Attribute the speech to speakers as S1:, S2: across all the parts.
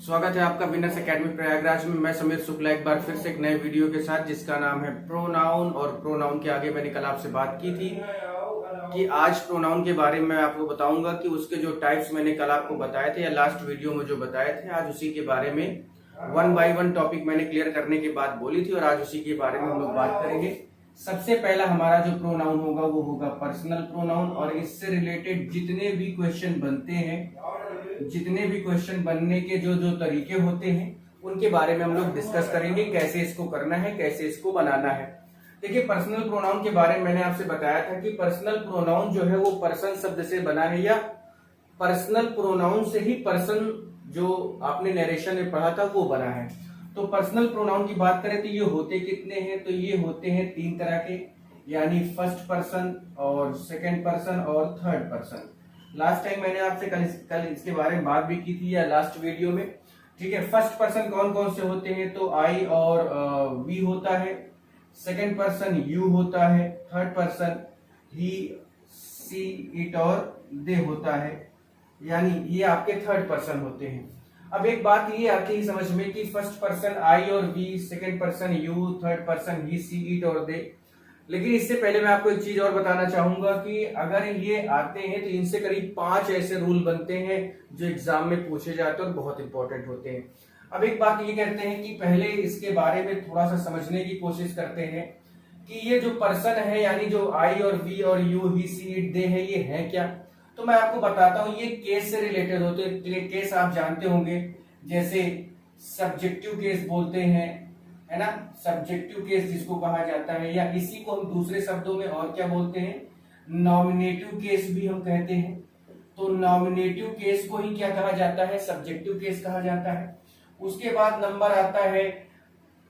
S1: स्वागत है आपका विनर्स एकेडमी प्रयागराज में। मैं समीर शुक्ला एक बार फिर से एक नए वीडियो के साथ, जिसका नाम है प्रोनाउन। और प्रोनाउन के आगे मैंने कल आपसे बात की थी कि आज प्रोनाउन के बारे में मैं आपको बताऊंगा कि उसके जो टाइप्स मैंने कल आपको बताए थे या लास्ट वीडियो में जो बताए थे, आज उसी के बारे में 1 बाय 1 टॉपिक मैंने क्लियर करने की बात बोली थी और आज उसी के बारे में हम लोग बात करेंगे। सबसे पहला हमारा जो प्रोनाउन होगा वो होगा पर्सनल प्रोनाउन, और इससे रिलेटेड जितने भी क्वेश्चन बनते हैं, जितने भी क्वेश्चन बनने के जो तरीके होते हैं, उनके बारे में हम लोग डिस्कस करेंगे, कैसे इसको करना है, कैसे इसको बनाना है। देखिए, पर्सनल प्रोनाउन के बारे में मैंने आपसे बताया था कि पर्सनल प्रोनाउन जो है वो पर्सन शब्द से बना है, या पर्सनल प्रोनाउन से ही पर्सन जो आपने नरेशन में पढ़ा था वो बना है। तो पर्सनल प्रोनाउन की बात करें तो ये होते कितने हैं? तो ये होते हैं 3 तरह के, यानी फर्स्ट पर्सन और सेकंड पर्सन और थर्ड पर्सन। लास्ट टाइम मैंने आपसे कल इसके बारे में बात भी की थी, या लास्ट वीडियो में। ठीक है, फर्स्ट पर्सन कौन कौन से होते हैं? तो आई और वी होता है, सेकंड पर्सन यू होता है, third person he, she, it और दे होता है, यानी ये आपके थर्ड पर्सन होते हैं। अब एक बात ये आती है समझ में कि फर्स्ट पर्सन आई और we, second person you, third person he, she, it और दे। लेकिन इससे पहले मैं आपको एक चीज और बताना चाहूंगा कि अगर ये आते हैं तो इनसे करीब 5 ऐसे रूल बनते हैं जो एग्जाम में पूछे जाते हैं और बहुत इंपॉर्टेंट होते हैं। अब एक बात ये कहते हैं कि पहले इसके बारे में थोड़ा सा समझने की कोशिश करते हैं कि ये जो पर्सन है, यानी जो आई और वी और यू, ही, सी, इट, दे है, ये है क्या? तो मैं आपको बताता हूं, ये केस से रिलेटेड होते हैं। केस आप जानते होंगे, जैसे सब्जेक्टिव केस बोलते हैं, है ना, सब्जेक्टिव केस जिसको कहा जाता है, या इसी को हम दूसरे शब्दों में और क्या बोलते हैं, नॉमिनेटिव केस भी हम कहते हैं। तो नॉमिनेटिव केस को ही क्या कहा जाता है? सब्जेक्टिव केस कहा जाता है। उसके बाद नंबर आता है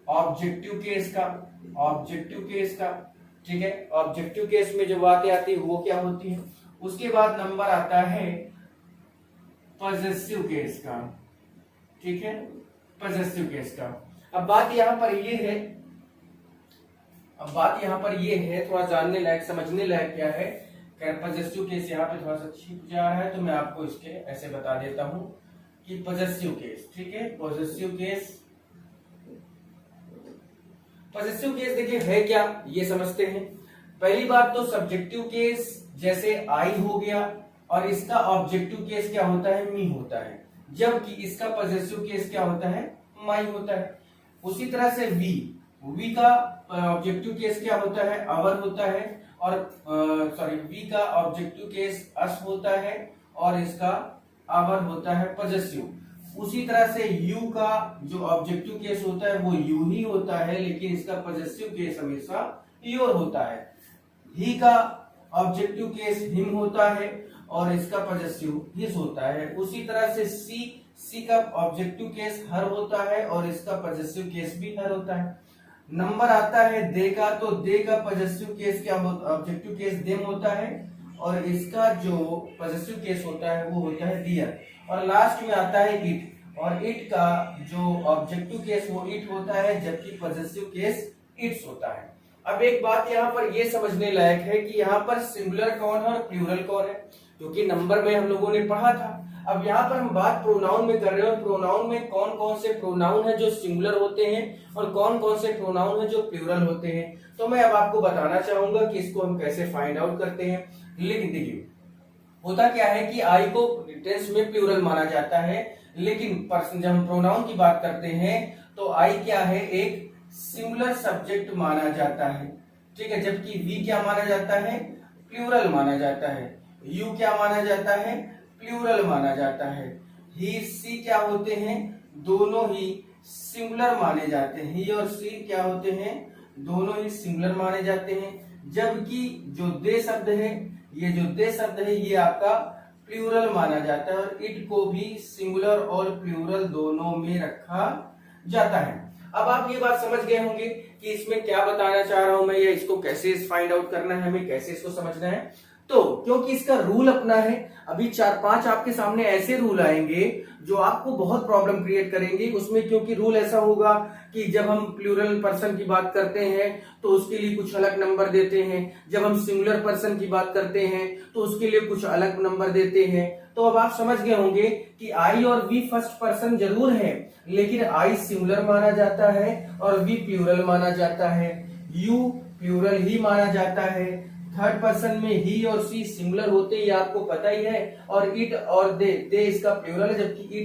S1: ऑब्जेक्टिव केस का, ऑब्जेक्टिव केस का। ठीक है, ऑब्जेक्टिव केस में जो बातें आती है वो क्या होती है। उसके बाद नंबर आता है पॉजेसिव केस का। ठीक है, पॉजेसिव केस का। अब बात यहां पर ये है, थोड़ा जानने लायक, समझने लायक क्या है। पॉजेसिव केस यहाँ पे थोड़ा सा छिप जा रहा है, तो मैं आपको इसके ऐसे बता देता हूं कि पॉजेसिव केस। ठीक है, पॉजेसिव केस, पॉजेसिव केस देखिए है क्या, ये समझते हैं। पहली बात तो सब्जेक्टिव केस जैसे आई हो गया, और इसका ऑब्जेक्टिव केस क्या होता है? मी होता है, जबकि इसका पॉजेसिव केस क्या होता है? माई होता है। उसी तरह से वी का ऑब्जेक्टिव केस क्या होता है? अवर होता है, और वी का ऑब्जेक्टिव केस अस होता है, और इसका अवर होता है पॉजेसिव। उसी तरह से यू का जो ऑब्जेक्टिव केस होता है वो यू ही होता है, लेकिन इसका पॉजेसिव केस हमेशा योर होता है। ही का ऑब्जेक्टिव केस हिम होता है, और इसका पॉजेसिव हिज होता है। उसी तरह से सी का ऑब्जेक्टिव केस हर होता है, और इसका पॉजेसिव केस भी हर होता है। नंबर आता है दे का, तो दे का पॉजेसिव केस क्या होता है? ऑब्जेक्टिव केस देम होता है, और इसका जो पॉजेसिव केस होता है वो होता है दियर। और लास्ट में आता है इट, और इट का जो ऑब्जेक्टिव केस वो इट होता है, जबकि पॉजेसिव केस इट्स होता है। अब एक बात यहाँ पर ये समझने लायक है कि यहाँ पर सिंगुलर कौन है और प्लूरल कौन है, क्योंकि नंबर में हम लोगों ने पढ़ा था। अब यहाँ पर हम बात प्रोनाउन में कर रहे हो, प्रोनाउन में कौन कौन से प्रोनाउन है जो सिंगुलर होते हैं और कौन कौन से प्रोनाउन है जो प्लूरल होते हैं। तो मैं अब आपको बताना चाहूंगा कि इसको हम कैसे फाइंड आउट करते हैं। लेकिन देखिए, होता क्या है कि आई को टेंस में प्लूरल माना जाता है, लेकिन जब हम प्रोनाउन की बात करते हैं तो आई क्या है? एक सिंगुलर सब्जेक्ट माना जाता है। ठीक है, जबकि वी क्या माना जाता है? प्लूरल माना जाता है। यू क्या माना जाता है? प्लूरल माना जाता है। ही, सी क्या होते हैं? दोनों ही सिंगुलर माने जाते हैं। ही और सी क्या होते हैं? दोनों ही सिंगुलर माने जाते हैं। जबकि जो दे शब्द है, ये जो दे शब्द है ये आपका प्लूरल माना जाता है, और इट को भी सिंगुलर और प्लूरल दोनों में रखा जाता है। अब आप ये बात समझ गए होंगे कि इसमें क्या बताना चाह रहा हूं मैं, या इसको कैसे फाइंड आउट करना है हमें, कैसे इसको समझना है। तो क्योंकि इसका रूल अपना है, अभी 4-5 आपके सामने ऐसे रूल आएंगे जो आपको बहुत प्रॉब्लम क्रिएट करेंगे उसमें, क्योंकि रूल ऐसा होगा कि जब हम प्लूरल पर्सन की बात करते हैं तो उसके लिए कुछ अलग नंबर देते हैं, जब हम सिंगुलर पर्सन की बात करते हैं तो उसके लिए कुछ अलग नंबर देते हैं। तो अब आप समझ गए होंगे कि आई और वी फर्स्ट पर्सन जरूर है, लेकिन आई सिंगुलर माना जाता है और वी प्लूरल माना जाता है, यू प्लूरल ही माना जाता है, थर्ड पर्सन में ही और सी सिंगुलर होते ही आपको पता ही है, और इट और दे इसका प्लूरल है, जबकि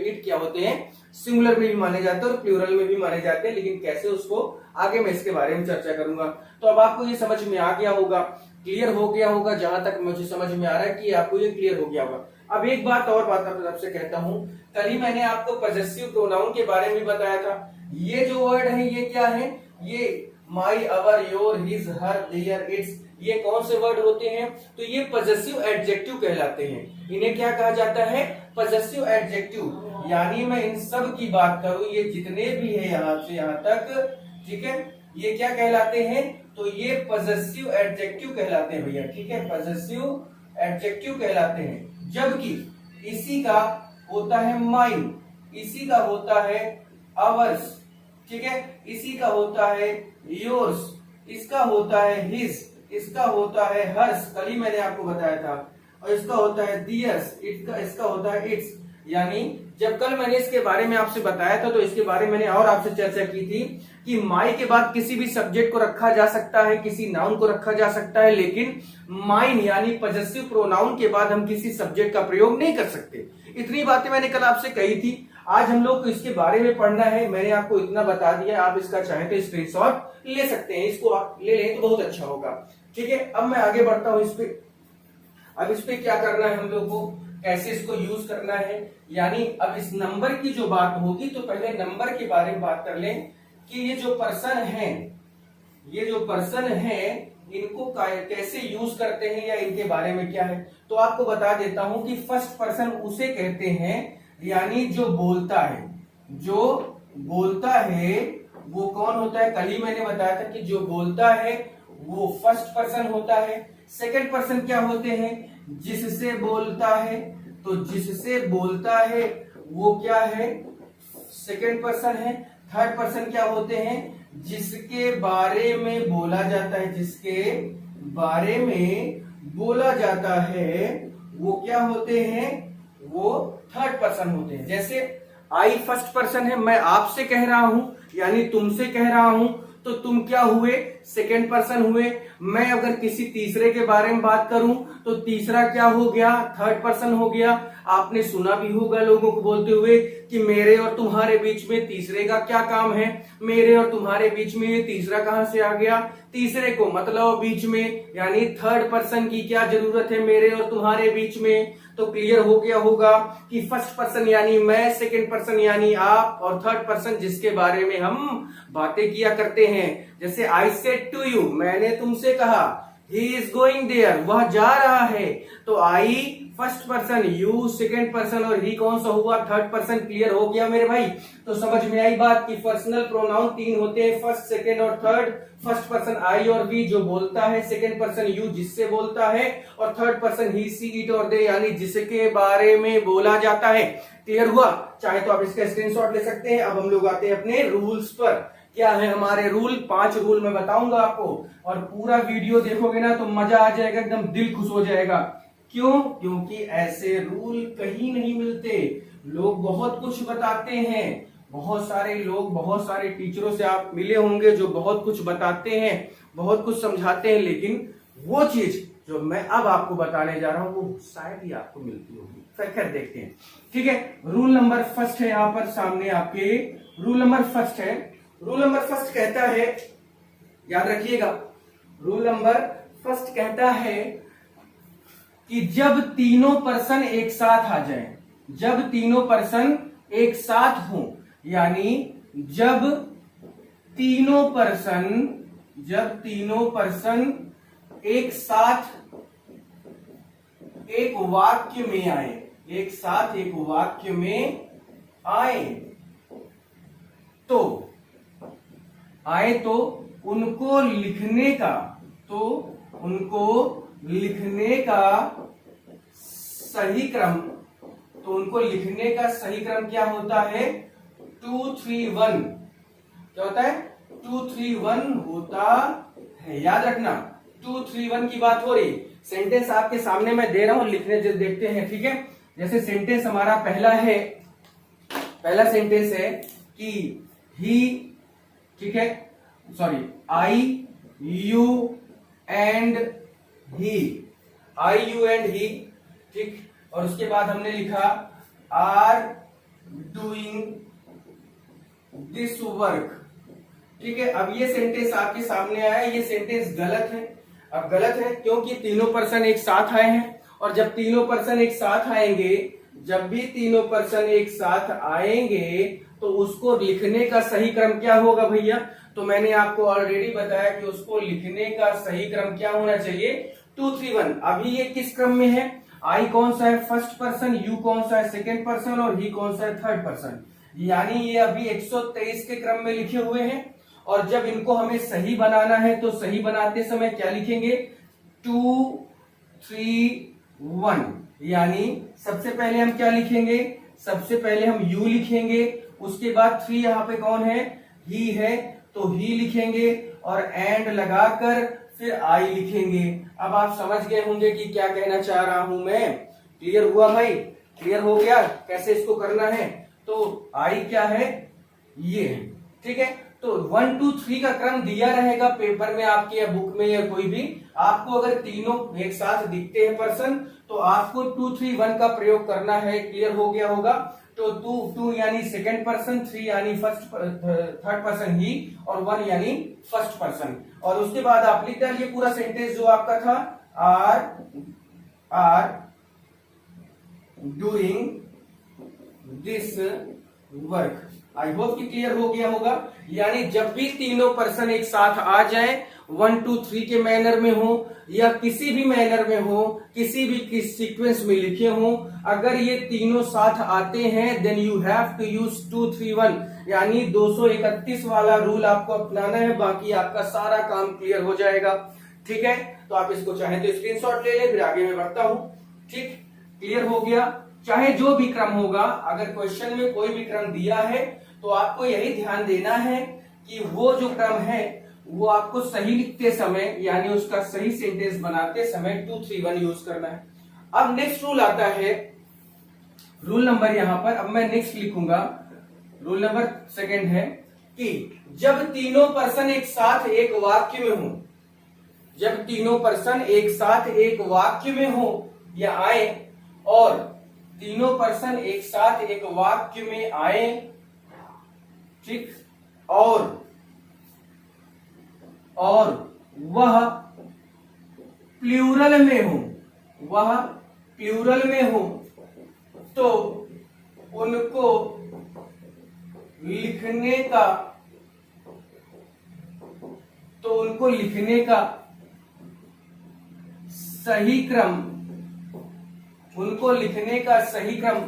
S1: इट क्या होते हैं, सिंगुलर में भी माने जाते हैं और प्लूरल में भी माने जाते हैं, लेकिन कैसे उसको आगे मैं इसके बारे में चर्चा करूंगा। तो अब आपको ये समझ में आ गया होगा, क्लियर हो गया होगा, जहां तक मुझे समझ में आ रहा है कि आपको ये क्लियर हो गया होगा। अब एक बात आपसे कहता हूं, कल ही मैंने आपको पजेसिव प्रोनाउन के बारे में बताया था। ये जो वर्ड है ये क्या है, ये my, our, your, his, her, their, its, ये कौन से वर्ड होते हैं, तो ये पजेसिव एडजेक्टिव कहलाते हैं। इन्हें क्या कहा जाता है, पजेसिव एडजेक्टिव। यानी मैं इन सब की बात करूं, ये जितने भी है यहां से यहां तक, ठीक है, ये क्या कहलाते हैं, तो ये पजेसिव एडजेक्टिव कहलाते हैं भैया, ठीक है, पजेसिव एडजेक्टिव कहलाते हैं। जबकि इसी का होता है माइन, इसी का होता है आवर्स, ठीक है, इसी का होता है योर्स, इसका होता है हिज, इसका होता है हर्ष, कल ही मैंने आपको बताया था, और इसका होता है दियर्स, इसका होता है इट्स। यानी जब कल मैंने इसके बारे में आपसे बताया था तो इसके बारे में मैंने और आपसे चर्चा की थी कि माई के बाद किसी भी सब्जेक्ट को रखा जा सकता है, किसी नाउन को रखा जा सकता है, लेकिन माइन यानी पजेसिव प्रोनाउन के बाद हम किसी सब्जेक्ट का प्रयोग नहीं कर सकते। इतनी बातें मैंने कल आपसे कही थी। आज हम लोग को इसके बारे में पढ़ना है, मैंने आपको इतना बता दिया, आप इसका चाहें तो स्क्रीनशॉट ले सकते हैं, इसको आप ले लें तो बहुत अच्छा होगा, ठीक है। अब मैं आगे बढ़ता हूं इस पे। अब इस पे क्या करना है हम लोग को, कैसे इसको यूज करना है, यानी अब इस नंबर की जो बात होगी तो पहले नंबर के बारे में बात कर लें कि ये जो पर्सन है, ये जो पर्सन है इनको कैसे यूज करते हैं या इनके बारे में क्या है। तो आपको बता देता हूं कि फर्स्ट पर्सन उसे कहते हैं, यानी जो बोलता है, जो बोलता है वो कौन होता है, कल ही मैंने बताया था कि जो बोलता है वो फर्स्ट पर्सन होता है। सेकंड पर्सन क्या होते हैं, जिससे बोलता है, तो जिससे बोलता है वो क्या है, सेकंड पर्सन है। थर्ड पर्सन क्या होते हैं, जिसके बारे में बोला जाता है, जिसके बारे में बोला जाता है वो क्या होते हैं, वो थर्ड पर्सन होते हैं। जैसे आई फर्स्ट पर्सन है, मैं आपसे कह रहा हूं यानी तुमसे कह रहा हूं, तो तुम क्या हुए, सेकंड पर्सन हुए। मैं अगर किसी तीसरे के बारे में बात करूं तो तीसरा क्या हो गया, थर्ड पर्सन हो गया। आपने सुना भी होगा लोगों को बोलते हुए कि मेरे और तुम्हारे बीच में तीसरे का क्या काम है, मेरे और तुम्हारे बीच में ये तीसरा कहां से आ गया, तीसरे को मतलब बीच में, यानी थर्ड पर्सन की क्या जरूरत है मेरे और तुम्हारे बीच में। तो क्लियर हो गया होगा कि फर्स्ट पर्सन यानी मैं, सेकंड पर्सन यानी आप, और थर्ड पर्सन जिसके बारे में हम बातें किया करते हैं। जैसे आई सेड टू यू, मैंने तुमसे कहा, ही इज गोइंग देयर, वह जा रहा है। तो I first person, you second person, और ही कौन सा हुआ, थर्ड पर्सन। क्लियर हो गया मेरे भाई। तो समझ में आई बात कि पर्सनल प्रोनाउन 3 होते हैं, फर्स्ट, सेकंड और थर्ड। फर्स्ट पर्सन आई और वी जो बोलता है, सेकंड पर्सन यू जिससे बोलता है, और third person he, she, it और दे यानी जिसके बारे में बोला जाता है। क्लियर हुआ, चाहे तो आप इसका स्क्रीनशॉट ले सकते हैं। अब हम लोग आते हैं अपने रूल्स पर। क्या है हमारे रूल, 5 रूल मैं बताऊंगा आपको, और पूरा वीडियो देखोगे ना तो मजा आ जाएगा, एकदम दिल खुश हो जाएगा। क्यों, क्योंकि ऐसे रूल कहीं नहीं मिलते। लोग बहुत कुछ बताते हैं, बहुत सारे लोग, बहुत सारे टीचरों से आप मिले होंगे जो बहुत कुछ बताते हैं, बहुत कुछ समझाते हैं, लेकिन वो चीज जो मैं अब आपको बताने जा रहा हूं वो शायद ही आपको मिलती होगी। खैर देखते हैं, ठीक है। रूल नंबर फर्स्ट है यहां पर सामने आपके, रूल नंबर फर्स्ट है। रूल नंबर फर्स्ट कहता है, याद रखिएगा, रूल नंबर फर्स्ट कहता है कि जब तीनों पर्सन एक साथ आ जाएं, जब तीनों पर्सन एक साथ हों, यानी जब तीनों पर्सन एक साथ एक वाक्य में आए, एक साथ एक वाक्य में आए, तो उनको लिखने का सही क्रम, तो उनको लिखने का सही क्रम क्या होता है? 231। क्या होता है? 231 होता है, याद रखना 231 की बात हो रही। सेंटेंस आपके सामने मैं दे रहा हूं, लिखने देखते हैं, ठीक है। जैसे सेंटेंस हमारा पहला सेंटेंस है कि ही, ठीक है, sorry, I you and he, I you and he, ठीक। और उसके बाद हमने लिखा आर डूइंग दिस वर्क, ठीक है। अब ये सेंटेंस आपके सामने आया, ये सेंटेंस गलत है। अब गलत है क्योंकि तीनों पर्सन एक साथ आए हैं, और जब तीनों पर्सन एक साथ आएंगे, जब भी तीनों पर्सन एक साथ आएंगे तो उसको लिखने का सही क्रम क्या होगा भैया? तो मैंने आपको ऑलरेडी बताया कि उसको लिखने का सही क्रम क्या होना चाहिए? 231। अभी ये किस क्रम में है? आई कौन सा है? फर्स्ट पर्सन, यू कौन सा है? सेकेंड पर्सन, और ही कौन सा है? Third person. यानी ये अभी 123 के क्रम में लिखे हुए हैं। और जब इनको हमें सही बनाना है तो सही बनाते समय क्या लिखेंगे? 2 3 1। यानी सबसे पहले हम क्या लिखेंगे? सबसे पहले हम यू लिखेंगे, उसके बाद 3 यहाँ पे कौन है? ही है, तो ही लिखेंगे और एंड लगाकर फिर आई लिखेंगे। अब आप समझ गए होंगे कि क्या कहना चाह रहा हूं मैं। क्लियर हुआ भाई? क्लियर हो गया कैसे इसको करना है? तो आई क्या है? ये है, ठीक है। तो 1 2 3 का क्रम दिया रहेगा पेपर में आपके या बुक में या कोई भी। आपको अगर तीनों एक साथ दिखते हैं पर्सन तो आपको 2 3 1 का प्रयोग करना है। क्लियर हो गया होगा? तो 2 यानी सेकेंड पर्सन, 3 यानी थर्ड पर्सन ही, और 1 यानी फर्स्ट पर्सन। और उसके बाद आप लिख डालिए पूरा सेंटेंस जो आपका था, are doing this work. I hope कि क्लियर हो गया होगा। यानी जब भी तीनों पर्सन एक साथ आ जाए, 1 2 3 के मैनर में हो या किसी भी मैनर में हो, किसी भी सीक्वेंस में लिखे हो, अगर ये तीनों साथ आते हैं then you have to use 2 3 1। यानी 231 वाला रूल आपको अपनाना है, बाकी आपका सारा काम क्लियर हो जाएगा। ठीक है, तो आप इसको चाहे तो स्क्रीनशॉट ले लें, फिर आगे मैं बढ़ता हूं। ठीक, क्लियर हो गया। चाहे जो भी क्रम होगा, अगर क्वेश्चन में कोई भी क्रम दिया है तो आपको यही ध्यान देना है कि वो जो क्रम है वो आपको सही लिखते समय यानी उसका सही सेंटेंस बनाते समय 2 3 1 यूज करना है। अब नेक्स्ट रूल आता है, रूल नंबर यहां पर अब मैं नेक्स्ट लिखूंगा, रूल नंबर सेकंड है कि जब तीनों पर्सन एक साथ एक वाक्य में हो, जब तीनों पर्सन एक साथ एक वाक्य में हो या आए, और तीनों पर्सन एक साथ एक वाक्य में आए, ठीक, और वह प्लूरल में हो, वह प्लूरल में हो, तो उनको लिखने का सही क्रम, उनको लिखने का सही क्रम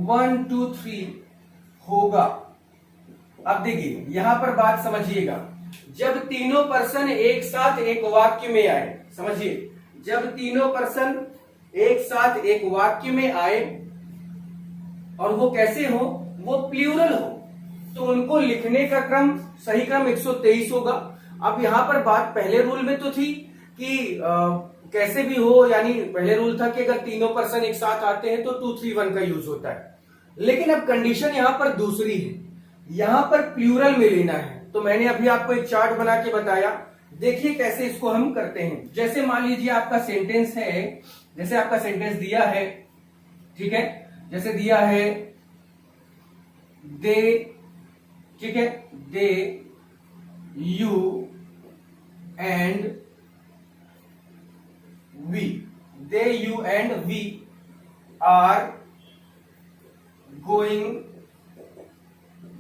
S1: 1 2 3 होगा। अब देखिए यहां पर बात समझिएगा, जब तीनों पर्सन एक साथ एक वाक्य में आए, समझिए, जब तीनों पर्सन एक साथ एक वाक्य में आए और वो कैसे हो, वो प्लूरल हो, तो उनको लिखने का क्रम, सही क्रम 123 होगा। अब यहां पर बात पहले रूल में तो थी कि कैसे भी हो, यानी पहले रूल था कि अगर तीनों पर्सन एक साथ आते हैं तो 2 3 1 का यूज होता है, लेकिन अब कंडीशन यहां पर दूसरी है, यहां पर प्लूरल में लेना है। तो मैंने अभी आपको एक चार्ट बना के बताया, देखिए कैसे इसको हम करते हैं। जैसे मान लीजिए आपका सेंटेंस है, जैसे आपका सेंटेंस दिया है, ठीक है, जैसे दिया है दे, ठीक है, they you and we, they you and we are going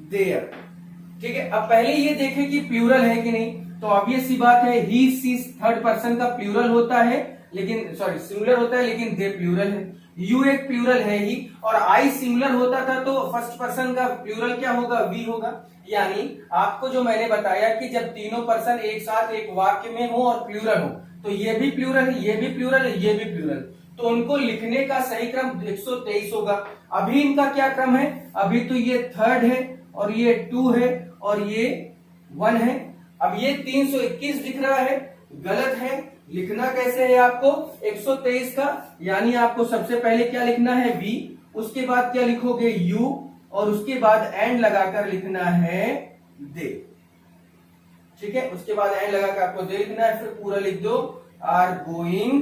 S1: there. ठीक है, अब पहले ये देखें कि प्लूरल है कि नहीं, तो ऑब्वियस सी बात है, ही सी थर्ड पर्सन का प्लूरल होता है, लेकिन सॉरी सिंगुलर होता है, लेकिन दे प्लूरल है, यू एक प्लूरल है ही, और आई सिंगुलर होता था तो फर्स्ट पर्सन का प्लूरल क्या होगा, वी होगा। यानी आपको जो मैंने बताया कि जब तीनों पर्सन एक साथ एक वाक्य में हो और प्लूरल हो, तो ये भी प्लूरल है, ये भी प्लूरल है, ये भी प्लूरल, तो उनको लिखने का सही क्रम 123 होगा। अभी इनका क्या क्रम है, अभी तो ये थर्ड है और ये 2 है और ये 1 है। अब ये 321 दिख रहा है, गलत है। लिखना कैसे है आपको 123 का, यानी आपको सबसे पहले क्या लिखना है v, उसके बाद क्या लिखोगे u, और उसके बाद एंड लगाकर लिखना है दे। ठीक है, उसके बाद एंड लगाकर आपको दे लिखना है, फिर पूरा लिख दो आर गोइंग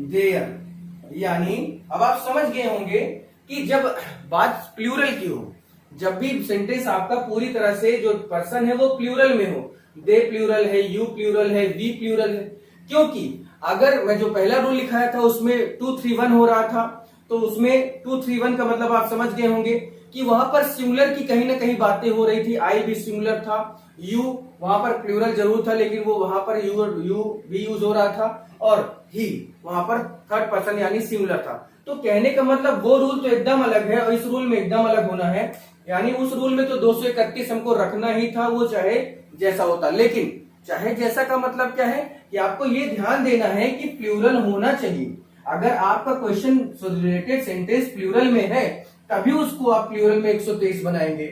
S1: देयर। यानी अब आप समझ गए होंगे कि जब बात प्लूरल की हो, जब भी सेंटेंस आपका पूरी तरह से जो पर्सन है वो प्लूरल में हो, दे प्लूरल है, यू प्लूरल है, वी प्लूरल है। क्योंकि अगर मैं जो पहला रूल लिखाया था उसमें 2 3 1 हो रहा था, तो उसमें 2 3 1 का मतलब आप समझ गए होंगे कि वहां पर सिंगुलर की कहीं ना कहीं बातें हो रही थी। आई भी सिंगुलर था, यू वहां पर प्लूरल जरूर था लेकिन वो वहां पर यू भी यूज हो रहा था, और ही वहां पर थर्ड पर्सन यानी सिंगुलर था। तो कहने का मतलब वो रूल तो एकदम अलग है और इस रूल में एकदम अलग होना है। यानी उस रूल में तो 231 हमको रखना ही था, वो चाहे जैसा होता। लेकिन चाहे जैसा का मतलब क्या है कि आपको ये ध्यान देना है कि प्लूरल होना चाहिए। अगर आपका क्वेश्चन रिलेटेड सेंटेंस प्लूरल में है तभी उसको आप प्लूरल में 123 बनाएंगे।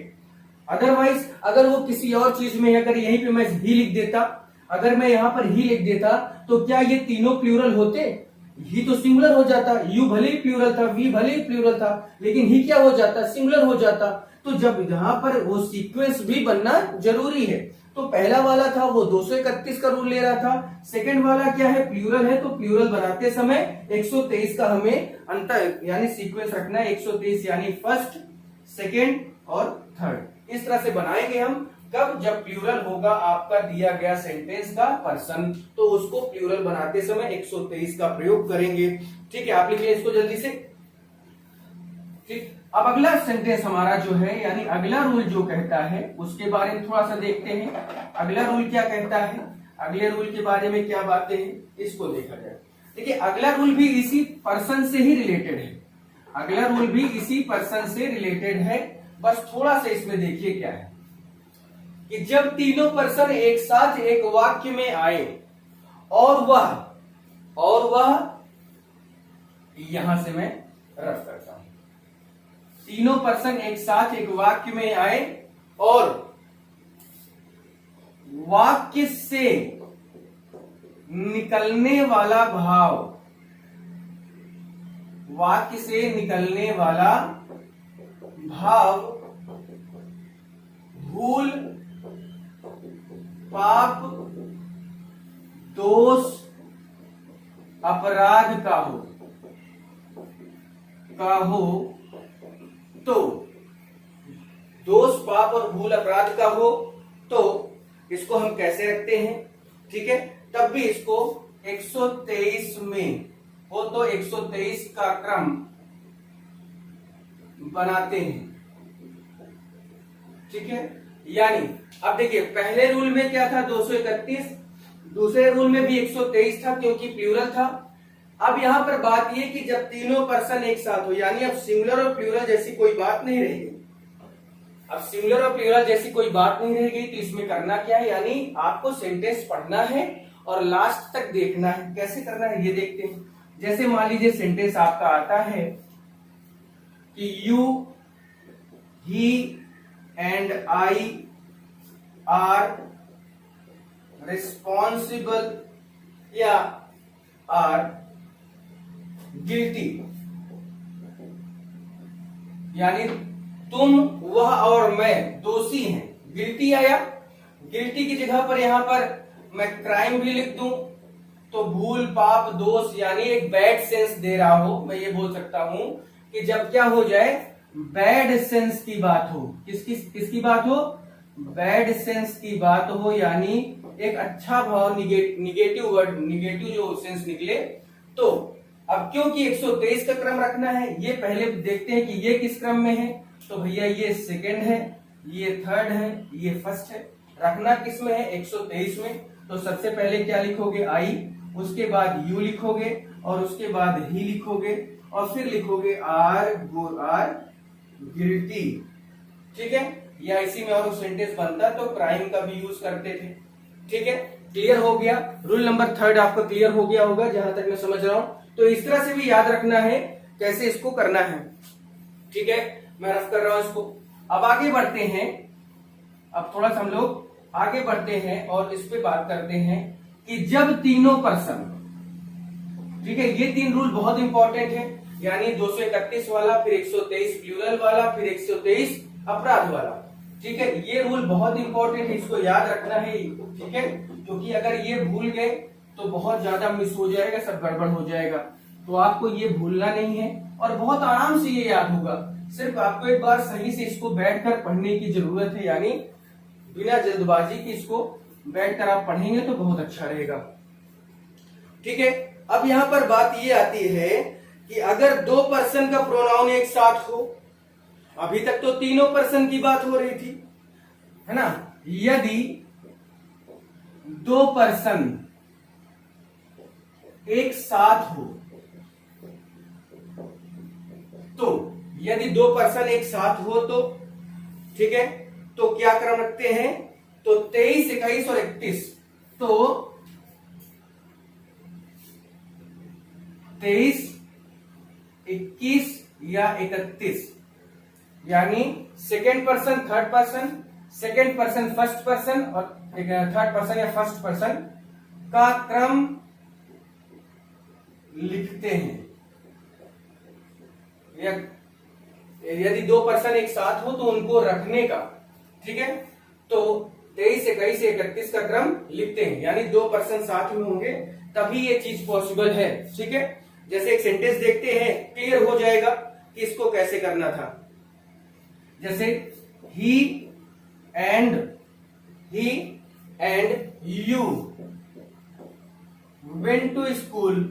S1: अदरवाइज अगर वो किसी और चीज में, अगर यहीं पे मैं ही लिख देता, अगर मैं यहां पर ही लिख देता तो क्या ये तीनों प्लूरल होते? ही तो सिंगुलर हो जाता, यू भले ही प्लूरल था, वी भले ही प्लूरल था, लेकिन ही क्या हो जाता? सिंगुलर हो जाता। तो जब यहाँ पर वो सीक्वेंस भी बनना जरूरी है। तो पहला वाला था वो 231 का रूल ले रहा था, सेकंड वाला क्या है, प्लूरल है, तो प्लूरल बनाते समय 123 का हमें अंतर यानी सीक्वेंस रखना है। 123 यानी फर्स्ट, सेकंड और थर्ड, इस तरह से बनाएंगे हम। कब? जब प्लूरल होगा आपका दिया गया सेंटेंस का पर्सन, तो उसको प्लूरल बनाते समय 123 का प्रयोग करेंगे। ठीक है, आप लिखिए इसको जल्दी से। ठीक, अब अगला सेंटेंस हमारा जो है, यानी अगला रूल जो कहता है उसके बारे में थोड़ा सा देखते हैं। अगला रूल क्या कहता है, अगले रूल के बारे में क्या बातें हैं, इसको देखा जाए। देखिए, अगला रूल भी इसी पर्सन से ही रिलेटेड है। अगला रूल भी इसी पर्सन से रिलेटेड है, बस थोड़ा सा इसमें देखिए क्या है कि जब तीनों पर्सन एक साथ एक वाक्य में आए और वह यहां से मैं रफ करता हूं। तीनों पर्सन एक साथ एक वाक्य में आए और वाक्य से निकलने वाला भाव, वाक्य से निकलने वाला भाव भूल, पाप, दोष, अपराध का हो तो दोष, पाप और भूल अपराध का हो तो इसको हम कैसे रखते हैं? ठीक है, तब भी इसको 123 में हो तो 123 का क्रम बनाते हैं। ठीक है, यानी अब देखिए पहले रूल में क्या था 231, दूसरे रूल में भी 123 था क्योंकि प्लूरल था। अब यहां पर बात यह कि जब तीनों पर्सन एक साथ हो, यानी अब सिंगुलर और प्लूरल जैसी कोई बात नहीं रहेगी। अब सिंगुलर और प्लूरल जैसी कोई बात नहीं रहेगी तो इसमें करना क्या है, यानी आपको सेंटेंस पढ़ना है और लास्ट तक देखना है। कैसे करना है ये देखते हैं। जैसे मान लीजिए सेंटेंस आपका आता है कि you, he and I R responsible या आर गिल्टी, यानी तुम, वह और मैं दोषी हैं। गिल्टी आया, गिल्टी की जगह पर यहां पर मैं क्राइम भी लिख दूं तो भूल, पाप, दोष, यानी एक बैड सेंस दे रहा हो। मैं ये बोल सकता हूं कि जब क्या हो जाए, बैड सेंस की बात हो, किसकी बात हो, बैड सेंस की बात हो, यानी एक अच्छा भाव, निगेटिव वर्ड, निगेटिव जो सेंस निकले। तो अब क्योंकि 123 का क्रम रखना है, ये पहले देखते हैं कि ये किस क्रम में है। तो भैया ये सेकंड है, ये थर्ड है, ये फर्स्ट है। रखना किस में है, 123 में। तो सबसे पहले क्या लिखोगे, आई, उसके बाद यू लिखोगे और उसके बाद ही लिखोगे और फिर लिखोगे आर गिल्टी। ठीक है, या इसी में और सेंटेंस बनता तो क्राइम का भी यूज करते थे। ठीक है, क्लियर हो गया? रूल नंबर 3 आपका क्लियर हो गया होगा जहां तक मैं समझ रहा हूं। तो इस तरह से भी याद रखना है कैसे इसको करना है। ठीक है, मैं रफ कर रहा हूं इसको। अब आगे बढ़ते हैं, अब थोड़ा सा हम लोग आगे बढ़ते हैं और इस पे बात करते हैं कि जब तीनों पर्सन, ठीक है, ये 3 रूल बहुत इंपॉर्टेंट है, यानी 231 वाला, फिर 123 प्लूरल वाला, फिर 123 अपराध वाला। ठीक है, ये रूल बहुत इंपॉर्टेंट है, इसको याद रखना है। ठीक है, क्योंकि अगर ये भूल गए तो बहुत ज्यादा मिस हो जाएगा, सब गड़बड़ हो जाएगा। तो आपको ये भूलना नहीं है और बहुत आराम से ये याद होगा। सिर्फ आपको एक बार सही से इसको बैठकर पढ़ने की जरूरत है, यानी बिना जल्दबाजी की इसको बैठकर आप पढ़ेंगे तो बहुत अच्छा रहेगा। ठीक है, अब यहां पर बात ये आती है कि अगर 2 पर्सन का प्रोनाउन एक साथ हो, अभी तक तो तीनों पर्सन की बात हो रही थी, है ना। यदि 2 पर्सन एक साथ हो, तो यदि 2 पर्सन एक साथ हो तो ठीक है, तो क्या क्रम रखते हैं? तो 23, 21 और 31। तो 23, 21 या 31, यानी second person, third person, second person first person और थर्ड पर्सन या फर्स्ट पर्सन का क्रम लिखते हैं। यदि 2 पर्सन एक साथ हो तो उनको रखने का, ठीक है, तो 23, 21, 31 का क्रम लिखते हैं, यानी 2 पर्सन साथ में होंगे तभी ये चीज पॉसिबल है। ठीक है, जैसे एक सेंटेंस देखते हैं, क्लियर हो जाएगा कि इसको कैसे करना था। जैसे he and you went to school.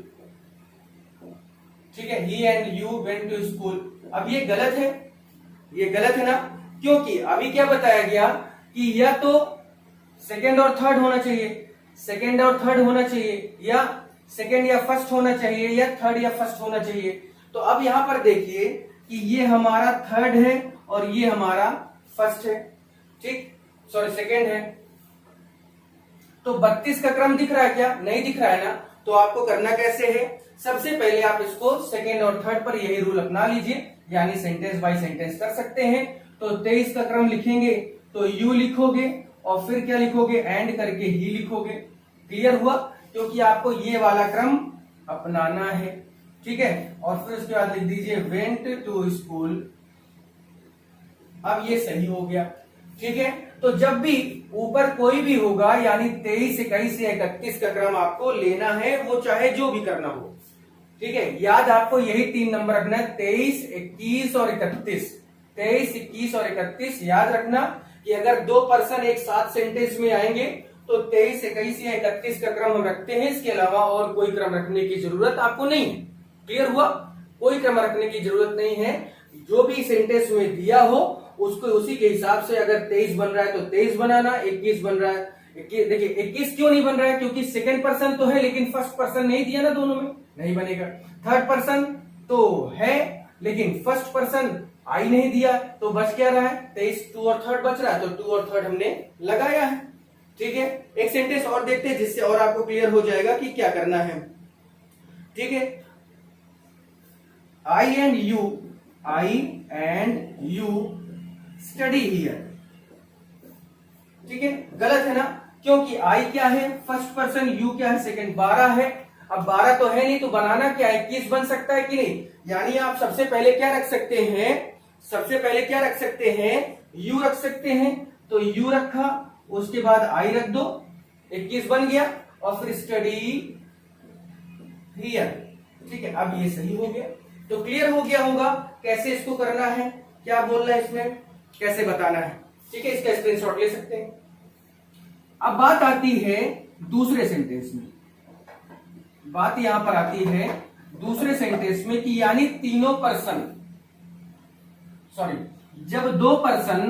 S1: ठीक है, he and you went to school. अब ये गलत है, ये गलत है ना, क्योंकि अभी क्या बताया गया कि या तो सेकेंड और थर्ड होना चाहिए, सेकेंड और थर्ड होना चाहिए, या सेकेंड या फर्स्ट होना चाहिए, या थर्ड या फर्स्ट होना चाहिए। तो अब यहां पर देखिए कि ये हमारा थर्ड है और ये हमारा फर्स्ट है, ठीक, सॉरी सेकेंड है। तो 32 का क्रम दिख रहा है क्या? नहीं दिख रहा है ना। तो आपको करना कैसे है? सबसे पहले आप इसको सेकेंड और थर्ड पर यही रूल अपना लीजिए, यानी सेंटेंस बाय सेंटेंस कर सकते हैं। तो 23 का क्रम लिखेंगे तो यू लिखोगे और फिर क्या लिखोगे? एंड करके ही लिखोगे। क्लियर हुआ? क्योंकि आपको ये वाला क्रम अपनाना है। ठीक है, और फिर उसके बाद लिख दीजिए वेंट टू स्कूल। अब ये सही हो गया। ठीक है, तो जब भी ऊपर कोई भी होगा, यानी 23, 21 या 31 का क्रम आपको लेना है, वो चाहे जो भी करना हो। ठीक है, याद आपको यही 3 नंबर रखना है, 23, 21 और 31। 23, 21 और 31 याद रखना कि अगर 2 पर्सन एक साथ सेंटेंस में आएंगे तो 23, 21 या 31 का क्रम हम रखते हैं। इसके अलावा और कोई क्रम रखने की जरूरत आपको नहीं है। क्लियर हुआ? कोई क्रम रखने की जरूरत नहीं है। जो भी सेंटेंस में दिया हो उसको उसी के हिसाब से, अगर 23 बन रहा है तो 23 बनाना, 21 बन रहा है, देखिए 21 क्यों नहीं बन रहा है? क्योंकि सेकेंड पर्सन तो है लेकिन फर्स्ट पर्सन नहीं दिया ना, दोनों में नहीं बनेगा। थर्ड पर्सन तो है लेकिन फर्स्ट पर्सन आई नहीं दिया, तो बच क्या रहा है? 23, 2 और थर्ड बच रहा है, तो 2 और थर्ड हमने लगाया है। ठीक है, एक सेंटेंस और देखते हैं जिससे और आपको क्लियर हो जाएगा कि क्या करना है। ठीक है, आई एंड यू स्टडी हियर। ठीक है, गलत है ना, क्योंकि आई क्या है? फर्स्ट पर्सन, यू क्या है? सेकंड। 12 है, अब 12 तो है नहीं, तो बनाना क्या है? 21 बन सकता है कि नहीं? यानी आप सबसे पहले क्या रख सकते हैं? सबसे पहले क्या रख सकते हैं? यू रख सकते हैं। तो यू रखा, उसके बाद आई रख दो, 21 बन गया, और फिर स्टडी हियर। ठीक है, अब ये सही हो गया। तो क्लियर हो गया होगा कैसे इसको करना है, क्या बोलना है इसमें, कैसे बताना है। ठीक है, इसका स्क्रीनशॉट ले सकते हैं। अब बात आती है दूसरे सेंटेंस में। बात यहां पर आती है दूसरे सेंटेंस में कि यानी तीनों पर्सन, सॉरी, जब दो पर्सन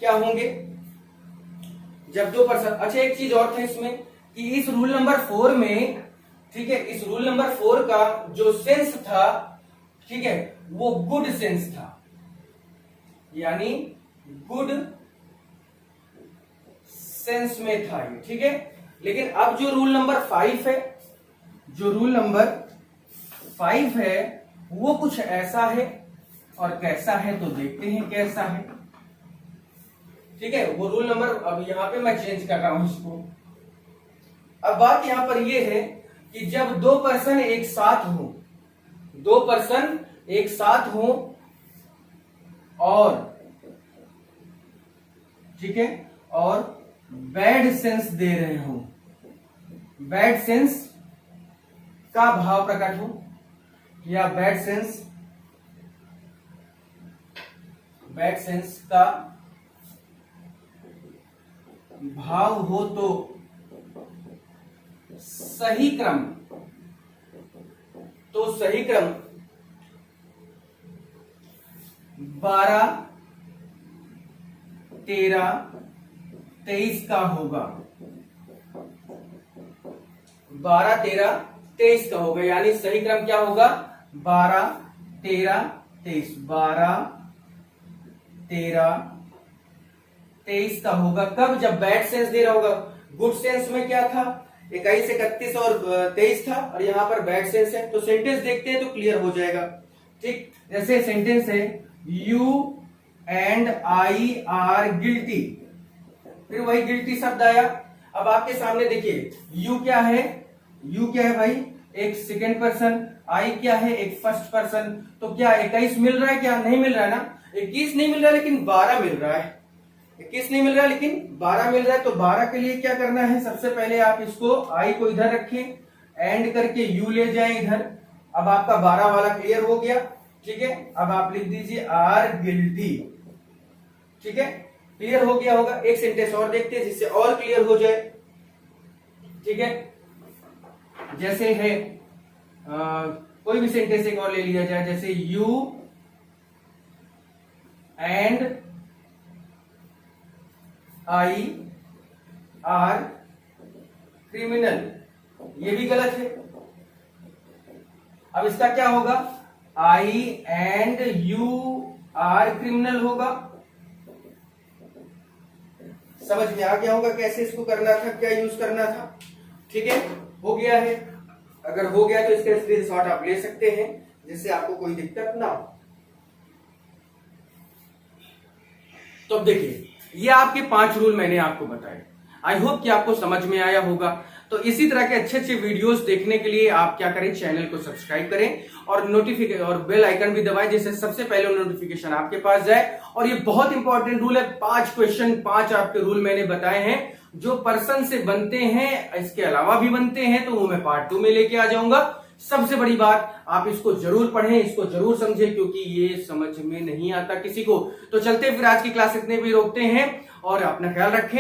S1: क्या होंगे? जब 2 पर्सन। अच्छा, एक चीज और था इसमें कि इस रूल नंबर 4 में, ठीक है, इस रूल नंबर 4 का जो सेंस था, ठीक है, वो गुड सेंस था, यानी गुड सेंस में था ये, ठीक है। लेकिन अब जो रूल नंबर 5 है, जो रूल नंबर 5 है वो कुछ ऐसा है, और कैसा है तो देखते हैं कैसा है, ठीक है। वो रूल नंबर अब यहां पे मैं चेंज कर रहा हूं इसको। अब बात यहां पर ये है कि जब दो पर्सन एक साथ हो, दो पर्सन एक साथ हो और, ठीक है, और बैड सेंस दे रहे हो, बैड सेंस का भाव प्रकट हो, या बैड सेंस का भाव हो तो सही क्रम, तो सही क्रम 12, 13, 23 का होगा, 12, 13, 23 का होगा। यानी सही क्रम क्या होगा? 12, 13, 23, 12, 13, 23 का होगा। कब? जब बैड सेंस दे रहा होगा। गुड सेंस में क्या था? 21, 31 और 23 था, और यहां पर बैड सेंस है। तो सेंटेंस देखते हैं तो क्लियर हो जाएगा, ठीक। जैसे सेंटेंस है, you and I R guilty, फिर वही गिल्टी शब्द आया। अब आपके सामने देखिए, यू क्या है? यू क्या है भाई? एक सेकेंड पर्सन। आई क्या है? एक फर्स्ट पर्सन। तो क्या 21 मिल रहा है? क्या नहीं मिल रहा है ना? 21 नहीं मिल रहा लेकिन 12 मिल रहा है। 21 नहीं मिल रहा लेकिन 12 मिल रहा है। तो 12 के लिए क्या करना है? सबसे पहले आप इसको आई को इधर रखें, एंड करके यू ले जाएं इधर। अब आपका 12 वाला क्लियर हो गया, ठीक है। अब आप लिख दीजिए आर गिल्टी, ठीक है। क्लियर हो गया होगा। एक सेंटेंस और देखते हैं जिससे और क्लियर हो जाए, ठीक है। जैसे है कोई भी सेंटेंस एक और ले लिया जाए, जैसे you and I R criminal, ये भी गलत है। अब इसका क्या होगा? आई एंड यू आर क्रिमिनल होगा। समझ में आ गया होगा कैसे इसको करना था, क्या यूज करना था, ठीक है। हो गया है। अगर हो गया तो इसका स्क्रीनशॉट आप ले सकते हैं, जिससे आपको कोई दिक्कत ना हो। तो अब देखिए, ये आपके 5 रूल मैंने आपको बताए। आई होप कि आपको समझ में आया होगा। तो इसी तरह के अच्छे अच्छे वीडियोस देखने के लिए आप क्या करें, चैनल को सब्सक्राइब करें और नोटिफिकेशन और बेल आइकन भी दबाएं, जिससे सबसे पहले नोटिफिकेशन आपके पास जाए। और ये बहुत इंपॉर्टेंट रूल है। 5 क्वेश्चन, 5 आपके रूल मैंने बताए हैं जो पर्सन से बनते हैं, इसके अलावा भी बनते हैं, तो वो मैं पार्ट 2 में लेके आ जाऊंगा। सबसे बड़ी बात, आप इसको जरूर पढ़ें, इसको जरूर समझें, क्योंकि ये समझ में नहीं आता किसी को। तो चलते फिर आज की क्लास इतने भी रोकते हैं, और अपना ख्याल रखें।